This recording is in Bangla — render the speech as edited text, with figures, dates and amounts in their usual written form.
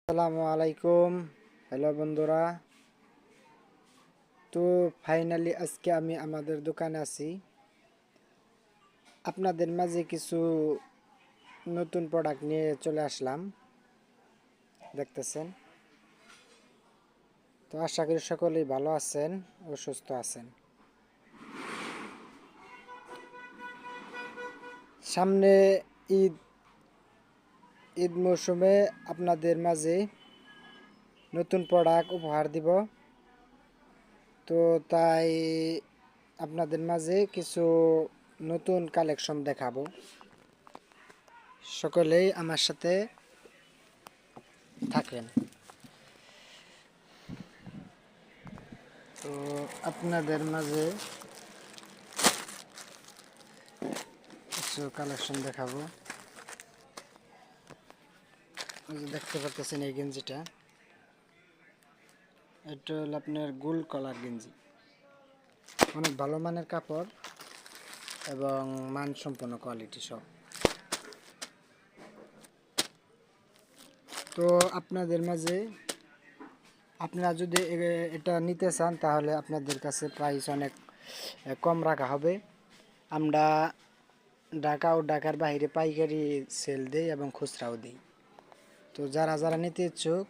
আসসালামু আলাইকুম। হ্যালো বন্ধুরা। তো ফাইনালি আজকে আমি আমাদের দোকানে আছি। আপনাদের মাঝে কিছু নতুন প্রোডাক্ট নিয়ে চলে আসলাম, দেখতেছেন। তো আশা করি সকলেই ভালো আছেন ও সুস্থ আছেন। সামনে ঈদ ঈদ মৌসুমে আপনাদের মাঝে নতুন প্রোডাক্ট উপহার দিব। তো তাই আপনাদের মাঝে কিছু নতুন কালেকশন দেখাবো। সকলেই আমার সাথে থাকেন। তো আপনাদের মাঝে কিছু কালেকশন দেখাবো। দেখতে পাচ্ছেন এই গেঞ্জিটা, এটা হলো আপনার গোল কলার গেঞ্জি। অনেক ভালো মানের কাপড় এবং মানসম্পন্ন কোয়ালিটি সব। তো আপনাদের মাঝে আপনারা যদি এটা নিতে চান তাহলে আপনাদের কাছে প্রাইস অনেক কম রাখা হবে। আমরা ঢাকা ও ঢাকার বাইরে পাইকারি সেল দিই এবং খুচরাও দিই। তো যারা যারা নিতে ইচ্ছুক